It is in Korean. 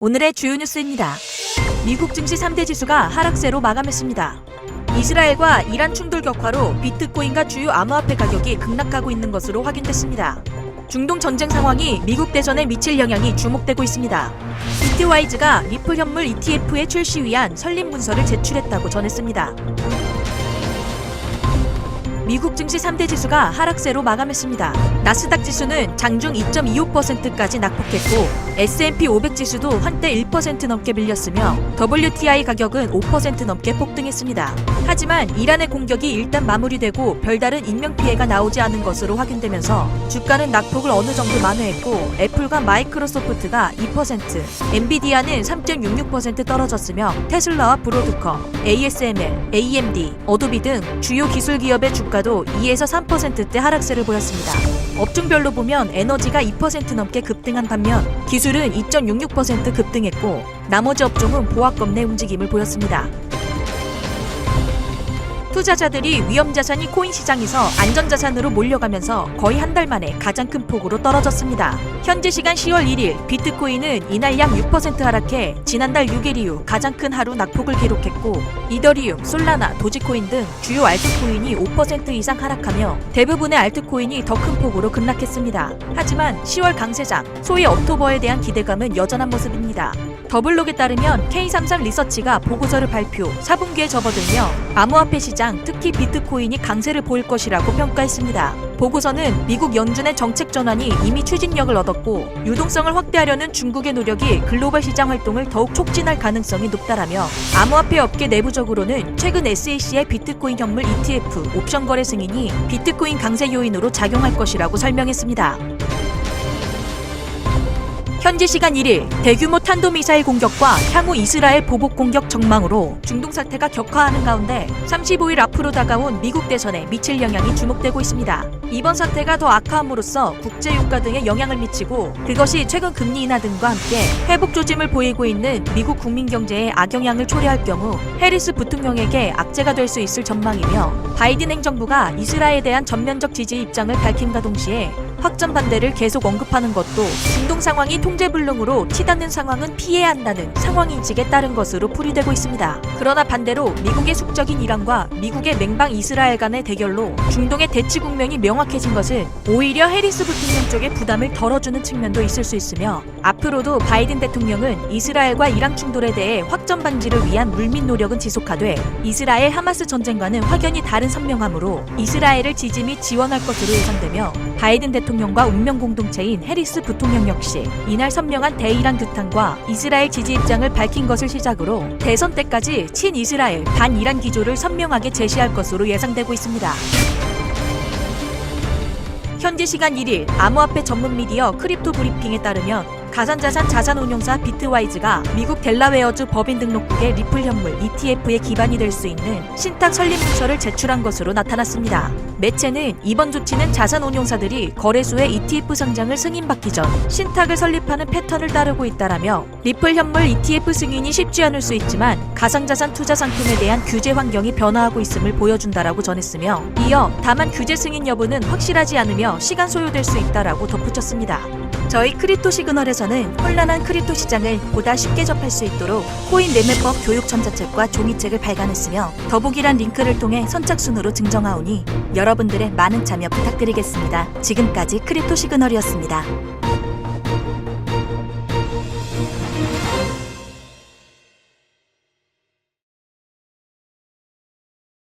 오늘의 주요 뉴스입니다. 미국 증시 3대 지수가 하락세로 마감했습니다. 이스라엘과 이란 충돌 격화로 비트코인과 주요 암호화폐 가격이 급락하고 있는 것으로 확인됐습니다. 중동 전쟁 상황이 미국 대선에 미칠 영향이 주목되고 있습니다. 비트와이즈가 리플 현물 ETF의 출시 위한 설립 문서를 제출했다고 전했습니다. 미국 증시 3대 지수가 하락세로 마감했습니다. 나스닥 지수는 장중 2.25%까지 낙폭했고 S&P 500 지수도 한때 1% 넘게 밀렸으며 WTI 가격은 5% 넘게 폭등했습니다. 하지만 이란의 공격이 일단 마무리되고 별다른 인명피해가 나오지 않은 것으로 확인되면서 주가는 낙폭을 어느 정도 만회했고 애플과 마이크로소프트가 2%, 엔비디아는 3.66% 떨어졌으며 테슬라와 브로드컴, ASML, AMD, 어도비 등 주요 기술 기업의 주가도 2에서 3%대 하락세를 보였습니다. 업종별로 보면 에너지가 2% 넘게 급등한 반면 기술은 2.66% 급등했고 나머지 업종은 보합권 내 움직임을 보였습니다. 투자자들이 위험자산이 코인 시장에서 안전자산으로 몰려가면서 거의 한 달 만에 가장 큰 폭으로 떨어졌습니다. 현지 시간 10월 1일 비트코인은 이날 약 6% 하락해 지난달 6일 이후 가장 큰 하루 낙폭을 기록했고 이더리움, 솔라나, 도지코인 등 주요 알트코인이 5% 이상 하락하며 대부분의 알트코인이 더 큰 폭으로 급락했습니다. 하지만 10월 강세장, 소위 억토버에 대한 기대감은 여전한 모습입니다. 더블록에 따르면 K33 리서치가 보고서를 발표, 4분기에 접어들며 암호화폐 시장, 특히 비트코인이 강세를 보일 것이라고 평가했습니다. 보고서는 미국 연준의 정책 전환이 이미 추진력을 얻었고 유동성을 확대하려는 중국의 노력이 글로벌 시장 활동을 더욱 촉진할 가능성이 높다라며 암호화폐 업계 내부적으로는 최근 SEC의 비트코인 현물 ETF 옵션 거래 승인이 비트코인 강세 요인으로 작용할 것이라고 설명했습니다. 현지 시간 1일 대규모 탄도미사일 공격과 향후 이스라엘 보복 공격 전망으로 중동 사태가 격화하는 가운데 35일 앞으로 다가온 미국 대선에 미칠 영향이 주목되고 있습니다. 이번 사태가 더 악화함으로써 국제 유가 등에 영향을 미치고 그것이 최근 금리 인하 등과 함께 회복 조짐을 보이고 있는 미국 국민 경제에 악영향을 초래할 경우 해리스 부통령에게 악재가 될 수 있을 전망이며 바이든 행정부가 이스라엘에 대한 전면적 지지 입장을 밝힘과 동시에 확전 반대를 계속 언급하는 것도 중동 상황이 통제불능으로 치닫는 상황은 피해야 한다는 상황인식에 따른 것으로 풀이되고 있습니다. 그러나 반대로 미국의 숙적인 이란과 미국의 맹방 이스라엘 간의 대결로 중동의 대치 국면이 명확해진 것은 오히려 해리스 부통령 쪽에 부담을 덜어주는 측면도 있을 수 있으며 앞으로도 바이든 대통령은 이스라엘과 이란 충돌에 대해 확전 반지를 위한 물밑 노력은 지속하되 이스라엘 하마스 전쟁과는 확연히 다른 선명함으로 이스라엘을 지지 및 지원할 것으로 예상되며 바이든 대통령과 운명 공동체인 해리스 부통령 역시 이날 선명한 대이란 규탄과 이스라엘 지지 입장을 밝힌 것을 시작으로 대선 때까지 친이스라엘, 반이란 기조를 선명하게 제시할 것으로 예상되고 있습니다. 현지 시간 1일 암호화폐 전문 미디어 크립토 브리핑에 따르면 가상자산 자산운용사 비트와이즈가 미국 델라웨어주 법인 등록국의 리플 현물 ETF에 기반이 될 수 있는 신탁 설립 문서를 제출한 것으로 나타났습니다. 매체는 이번 조치는 자산운용사들이 거래소의 ETF 상장을 승인받기 전 신탁을 설립하는 패턴을 따르고 있다라며 리플 현물 ETF 승인이 쉽지 않을 수 있지만 가상자산 투자 상품에 대한 규제 환경이 변화하고 있음을 보여준다라고 전했으며 이어 다만 규제 승인 여부는 확실하지 않으며 시간 소요될 수 있다라고 덧붙였습니다. 저희 크립토 시그널에서는 혼란한 크립토 시장을 보다 쉽게 접할 수 있도록 코인 매매법 교육 전자책과 종이책을 발간했으며 더보기란 링크를 통해 선착순으로 증정하오니 여러분들의 많은 참여 부탁드리겠습니다. 지금까지 크립토 시그널이었습니다.